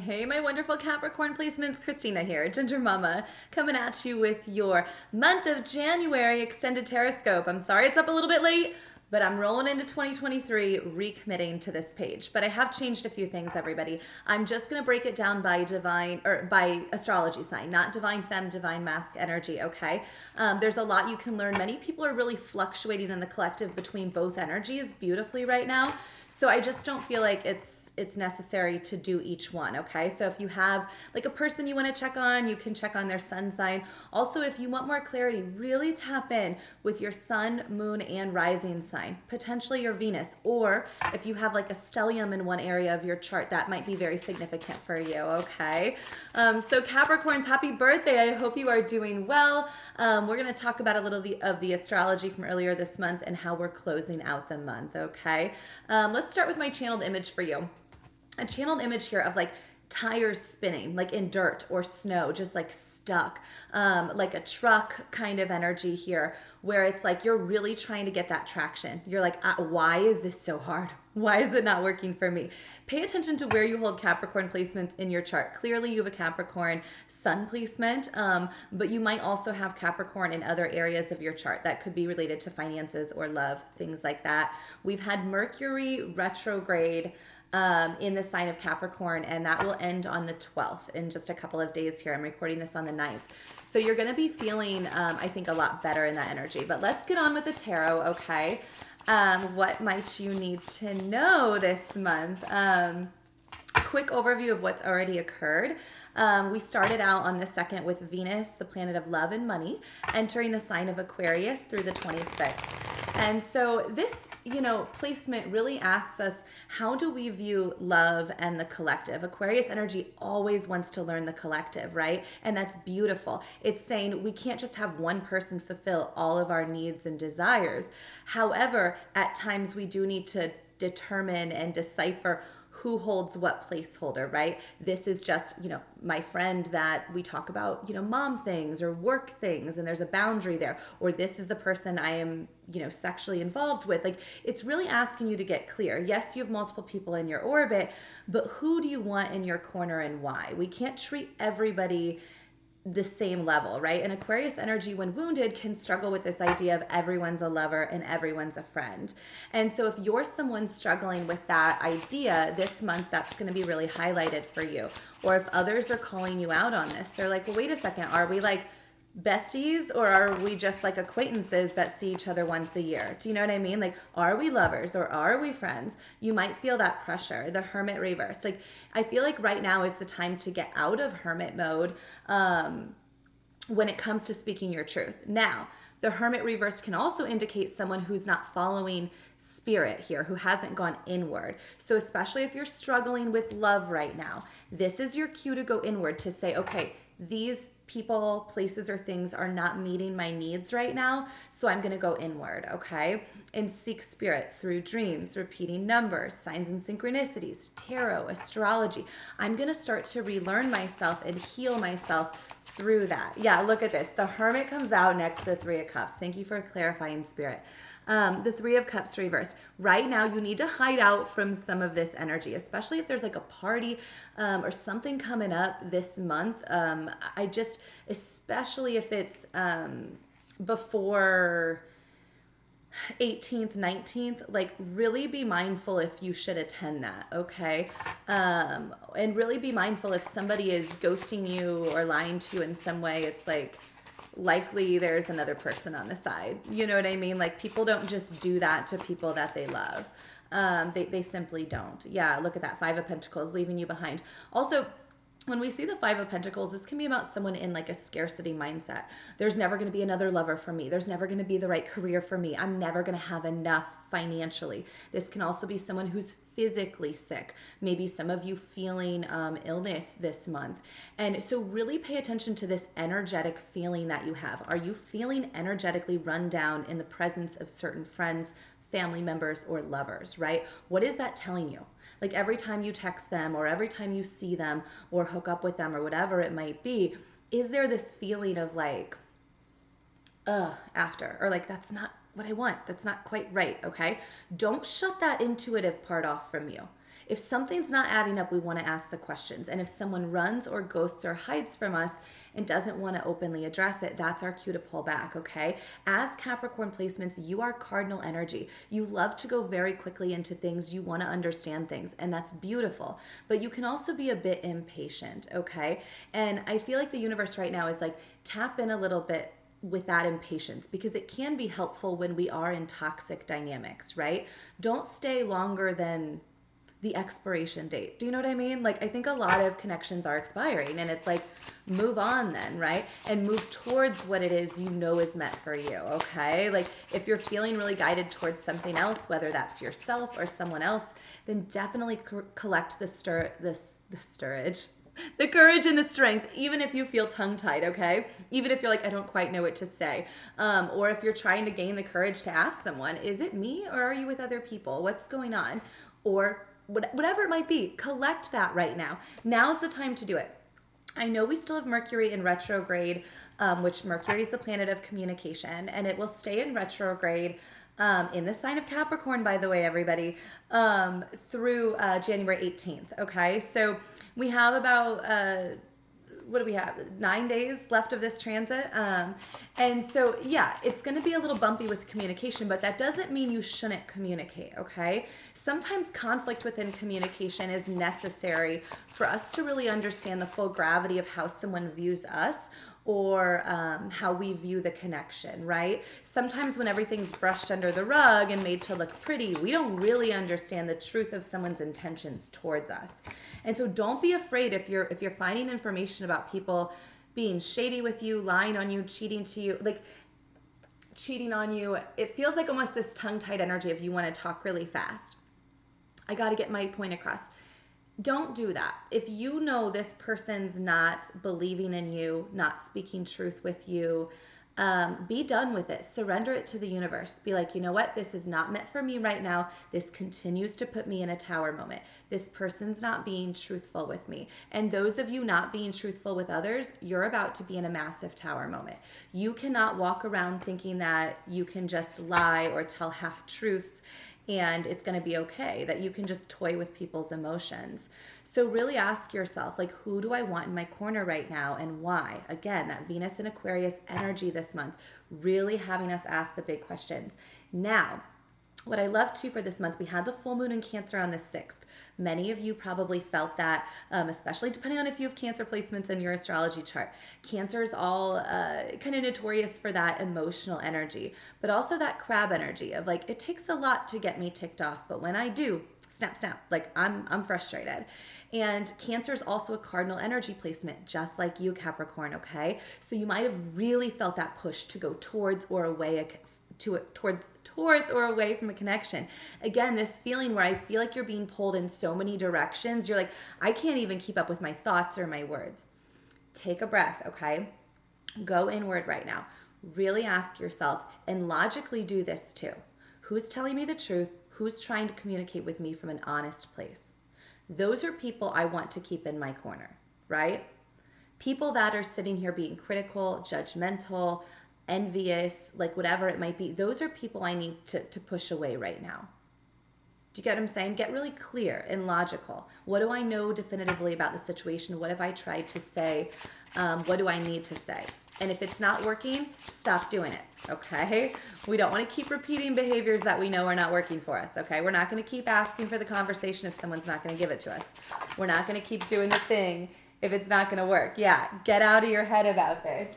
Hey, my wonderful Capricorn placements. Christina here, Ginger Mama, coming at you with your month of January extended Tarotscope. I'm sorry it's up a little bit late, but I'm rolling into 2023 recommitting to this page. But I have changed a few things, everybody. I'm just going to break it down by divine or by astrology sign, not divine femme, divine masc energy, okay? There's a lot you can learn. Many people are really fluctuating in the collective between both energies beautifully right now. So I just don't feel like it's necessary to do each one, okay? So if you have like a person you want to check on, you can check on their sun sign. Also, if you want more clarity, really tap in with your sun, moon, and rising sign, potentially your Venus, or if you have like a stellium in one area of your chart, that might be very significant for you, okay? So Capricorns, happy birthday. I hope you are doing well. We're going to talk about a little of the astrology from earlier this month and how we're closing out the month, okay? Let's start with my channeled image for you. A channeled image here of like tires spinning, like in dirt or snow, just like stuck, like a truck kind of energy here, where it's like you're really trying to get that traction. You're like, why is this so hard? Why is it not working for me? Pay attention to where you hold Capricorn placements in your chart. Clearly, you have a Capricorn sun placement, but you might also have Capricorn in other areas of your chart that could be related to finances or love, things like that. We've had Mercury retrograde in the sign of Capricorn, and that will end on the 12th in just a couple of days here. I'm recording this on the 9th. So you're going to be feeling, I think, a lot better in that energy. But let's get on with the tarot, okay? What might you need to know this month? Quick overview of what's already occurred. We started out on the 2nd with Venus, the planet of love and money, entering the sign of Aquarius through the 26th. And so this, placement really asks us, how do we view love and the collective? Aquarius energy always wants to learn the collective, right? And that's beautiful. It's saying we can't just have one person fulfill all of our needs and desires. However, at times we do need to determine and decipher who holds what placeholder, right? This is just, my friend that we talk about, mom things or work things, and there's a boundary there. Or this is the person I am, sexually involved with. Like, it's really asking you to get clear. Yes, you have multiple people in your orbit, but who do you want in your corner and why? We can't treat everybody the same level, right? And Aquarius energy, when wounded, can struggle with this idea of everyone's a lover and everyone's a friend. And so if you're someone struggling with that idea this month, that's going to be really highlighted for you. Or if others are calling you out on this, they're like, well, wait a second, are we like besties, or are we just like acquaintances that see each other once a year? Do you know what I mean? Like, are we lovers or are we friends? You might feel that pressure. The Hermit reversed. Like, I feel like right now is the time to get out of hermit mode when it comes to speaking your truth. Now, the Hermit reversed can also indicate someone who's not following spirit here, who hasn't gone inward. So especially if you're struggling with love right now, this is your cue to go inward, to say, okay, these people, places, or things are not meeting my needs right now, so I'm going to go inward, okay? And seek spirit through dreams, repeating numbers, signs and synchronicities, tarot, astrology. I'm going to start to relearn myself and heal myself through that. Yeah, look at this. The Hermit comes out next to the Three of Cups. Thank you for clarifying, spirit. The Three of Cups reversed. Right now, you need to hide out from some of this energy, especially if there's like a party or something coming up this month. Especially if it's before 18th, 19th, like really be mindful if you should attend that, okay? And really be mindful if somebody is ghosting you or lying to you in some way. It's like, likely there's another person on the side. You know what I mean? Like, people don't just do that to people that they love. They simply don't. Yeah, look at that. Five of Pentacles leaving you behind. Also, when we see the Five of Pentacles, this can be about someone in like a scarcity mindset. There's never going to be another lover for me. There's never going to be the right career for me. I'm never going to have enough financially. This can also be someone who's physically sick. Maybe some of you feeling illness this month. And so really pay attention to this energetic feeling that you have. Are you feeling energetically run down in the presence of certain friends, family members, or lovers, right? What is that telling you? Like, every time you text them or every time you see them or hook up with them or whatever it might be, is there this feeling of like, after, or like, that's not what I want. That's not quite right, okay? Don't shut that intuitive part off from you. If something's not adding up, we want to ask the questions. And if someone runs or ghosts or hides from us and doesn't want to openly address it, that's our cue to pull back, okay? As Capricorn placements, you are cardinal energy. You love to go very quickly into things. You want to understand things, and that's beautiful. But you can also be a bit impatient, okay? And I feel like the universe right now is like, tap in a little bit with that impatience, because it can be helpful when we are in toxic dynamics, right? Don't stay longer than the expiration date. Do you know what I mean? Like, I think a lot of connections are expiring, and it's like, move on then, right? And move towards what it is you know is meant for you, okay? Like, if you're feeling really guided towards something else, whether that's yourself or someone else, then definitely collect the courage and the strength, even if you feel tongue-tied, okay? Even if you're like, I don't quite know what to say. Or if you're trying to gain the courage to ask someone, is it me or are you with other people? What's going on? Or whatever it might be, collect that right now. Now's the time to do it. I know we still have Mercury in retrograde, which Mercury is the planet of communication, and it will stay in retrograde in the sign of Capricorn, by the way, everybody, through January 18th. Okay, so we have about what do we have? 9 days left of this transit. And so, yeah, it's going to be a little bumpy with communication, but that doesn't mean you shouldn't communicate, okay? Sometimes conflict within communication is necessary for us to really understand the full gravity of how someone views us, or how we view the connection, right? Sometimes when everything's brushed under the rug and made to look pretty, we don't really understand the truth of someone's intentions towards us. And so don't be afraid if you're finding information about people being shady with you, lying on you, cheating on you. It feels like almost this tongue-tied energy if you want to talk really fast. I got to get my point across. Don't do that. If you know this person's not believing in you, not speaking truth with you, be done with it. Surrender it to the universe. Be like, you know what? This is not meant for me right now. This continues to put me in a tower moment. This person's not being truthful with me. And those of you not being truthful with others, you're about to be in a massive tower moment. You cannot walk around thinking that you can just lie or tell half truths and it's going to be okay, that you can just toy with people's emotions. So really ask yourself, like, who do I want in my corner right now and why? Again, that Venus and Aquarius energy this month, really having us ask the big questions. Now, what I love too for this month, we had the full moon in Cancer on the 6th. Many of you probably felt that, especially depending on if you have Cancer placements in your astrology chart. Cancer is all kind of notorious for that emotional energy, but also that crab energy of like, it takes a lot to get me ticked off, but when I do, snap, snap, like I'm frustrated. And Cancer is also a cardinal energy placement, just like you, Capricorn, okay? So you might have really felt that push to go towards or away towards or away from a connection. Again, this feeling where I feel like you're being pulled in so many directions. You're like, I can't even keep up with my thoughts or my words. Take a breath, okay? Go inward right now. Really ask yourself, and logically do this too. Who's telling me the truth? Who's trying to communicate with me from an honest place? Those are people I want to keep in my corner, right? People that are sitting here being critical, judgmental, envious, like whatever it might be, those are people I need to push away right now. Do you get what I'm saying? Get really clear and logical. What do I know definitively about the situation? What have I tried to say? What do I need to say? And if it's not working, stop doing it, okay? We don't want to keep repeating behaviors that we know are not working for us, okay? We're not going to keep asking for the conversation if someone's not going to give it to us. We're not going to keep doing the thing if it's not going to work. Yeah, get out of your head about this.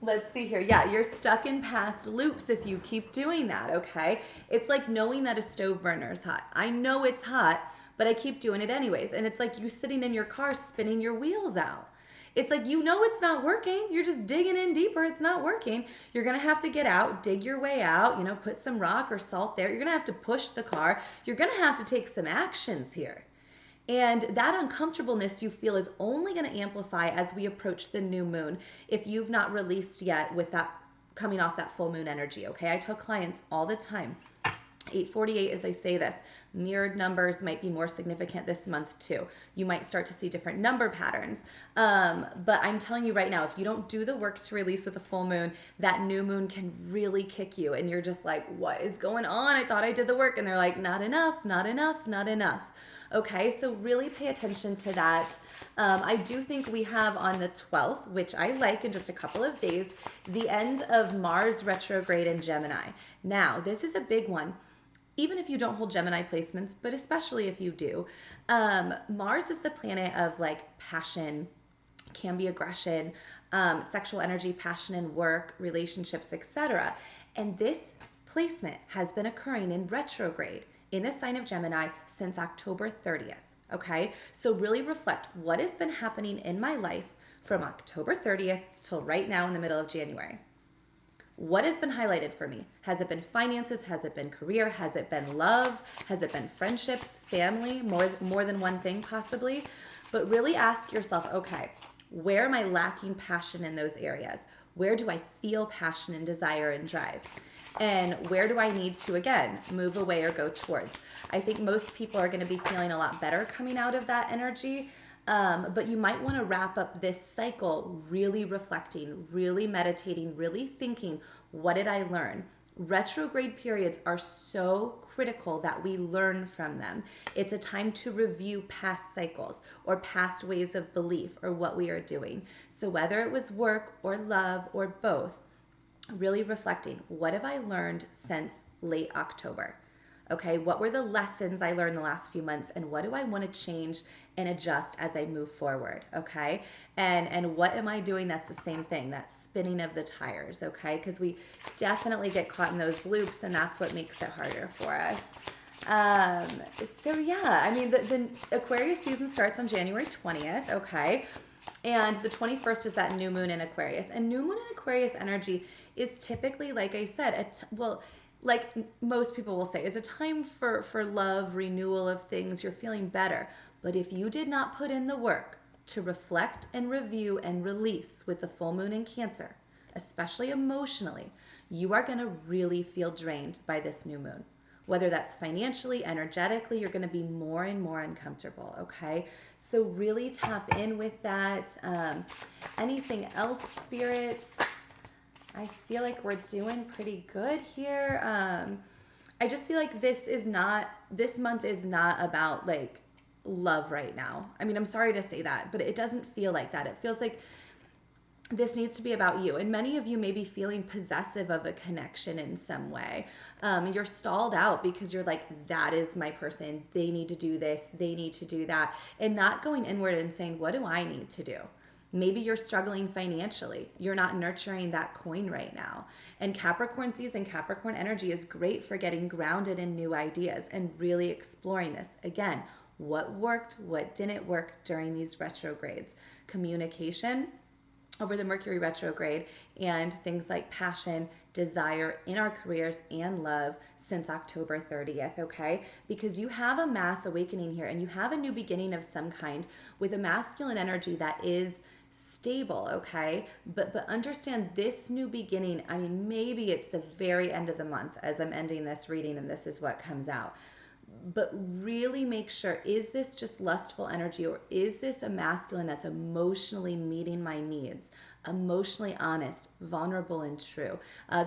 Let's see here. Yeah, you're stuck in past loops if you keep doing that, okay? It's like knowing that a stove burner is hot. I know it's hot, but I keep doing it anyways. And it's like you sitting in your car spinning your wheels out. It's like, you know it's not working. You're just digging in deeper. It's not working. You're going to have to get out, dig your way out, put some rock or salt there. You're going to have to push the car. You're going to have to take some actions here. And that uncomfortableness you feel is only going to amplify as we approach the new moon if you've not released yet with that coming off that full moon energy, okay? I tell clients all the time, 848, as I say this, mirrored numbers might be more significant this month too. You might start to see different number patterns. But I'm telling you right now, if you don't do the work to release with a full moon, that new moon can really kick you. And you're just like, what is going on? I thought I did the work. And they're like, not enough, not enough, not enough. Okay, so really pay attention to that. I do think we have on the 12th, which I like in just a couple of days, the end of Mars retrograde in Gemini. Now, this is a big one. Even if you don't hold Gemini placements, but especially if you do, Mars is the planet of like passion, can be aggression, sexual energy, passion in work, relationships, etc. And this placement has been occurring in retrograde in the sign of Gemini since October 30th. Okay, so really reflect what has been happening in my life from October 30th till right now in the middle of January. What has been highlighted for me? Has it been finances? Has it been career? Has it been love? Has it been friendships, family, more than one thing possibly? But really ask yourself, okay, where am I lacking passion in those areas? Where do I feel passion and desire and drive? And where do I need to, again, move away or go towards? I think most people are going to be feeling a lot better coming out of that energy. But you might want to wrap up this cycle really reflecting, really meditating, really thinking, what did I learn? Retrograde periods are so critical that we learn from them. It's a time to review past cycles or past ways of belief or what we are doing. So whether it was work or love or both, really reflecting, what have I learned since late October? Okay, what were the lessons I learned the last few months, and what do I want to change and adjust as I move forward? Okay, and what am I doing that's the same thing, that spinning of the tires? Okay, because we definitely get caught in those loops, and that's what makes it harder for us. So yeah, I mean, the Aquarius season starts on January 20th. Okay, and the 21st is that new moon in Aquarius, and new moon in Aquarius energy is typically, like I said, like most people will say, is a time for love, renewal of things, you're feeling better. But if you did not put in the work to reflect and review and release with the full moon in Cancer, especially emotionally, you are going to really feel drained by this new moon. Whether that's financially, energetically, you're going to be more and more uncomfortable, okay? So really tap in with that. Anything else, spirits? I feel like we're doing pretty good here. I just feel like this month is not about like love right now. I mean, I'm sorry to say that, but it doesn't feel like that. It feels like this needs to be about you. And many of you may be feeling possessive of a connection in some way. You're stalled out because you're like, that is my person. They need to do this. They need to do that. And not going inward and saying, what do I need to do? Maybe you're struggling financially. You're not nurturing that coin right now. And Capricorn season, Capricorn energy is great for getting grounded in new ideas and really exploring this. Again, what worked, what didn't work during these retrogrades. Communication over the Mercury retrograde and things like passion, desire in our careers and love since October 30th, okay? Because you have a mass awakening here and you have a new beginning of some kind with a masculine energy that is stable, okay? But understand this new beginning, I mean, maybe it's the very end of the month as I'm ending this reading and this is what comes out. But really make sure, is this just lustful energy or is this a masculine that's emotionally meeting my needs, emotionally honest, vulnerable, and true?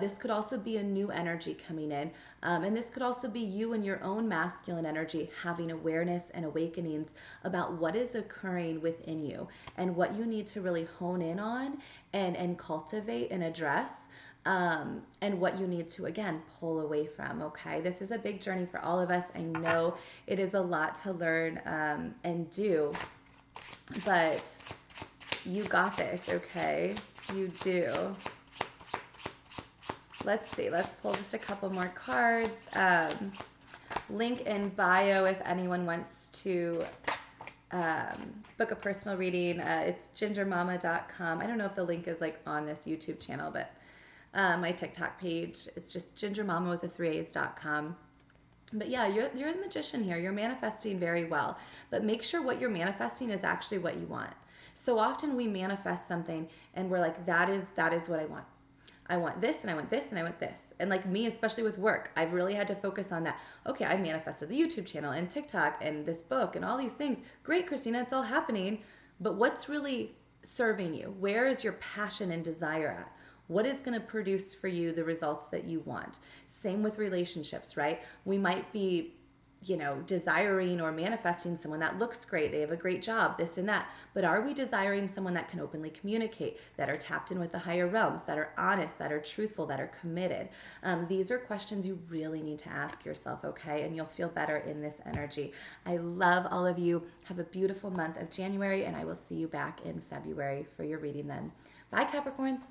This could also be a new energy coming in. And this could also be you and your own masculine energy having awareness and awakenings about what is occurring within you and what you need to really hone in on and cultivate and address. And what you need to, again, pull away from, okay? This is a big journey for all of us. I know it is a lot to learn and do, but you got this, okay? You do. Let's see. Let's pull just a couple more cards. Link in bio if anyone wants to book a personal reading. It's gingermama.com. I don't know if the link is like on this YouTube channel, but my TikTok page, it's just gingermama with a 3a's.com. But yeah, you're the magician here. You're manifesting very well. But make sure what you're manifesting is actually what you want. So often we manifest something and we're like, that is what I want. I want this and I want this and I want this. And like me, especially with work, I've really had to focus on that. Okay, I manifested the YouTube channel and TikTok and this book and all these things. Great, Christina, it's all happening. But what's really serving you? Where is your passion and desire at? What is going to produce for you the results that you want? Same with relationships, right? We might be desiring or manifesting someone that looks great, they have a great job, this and that. But are we desiring someone that can openly communicate, that are tapped in with the higher realms, that are honest, that are truthful, that are committed? These are questions you really need to ask yourself, okay? And you'll feel better in this energy. I love all of you. Have a beautiful month of January, and I will see you back in February for your reading then. Bye, Capricorns.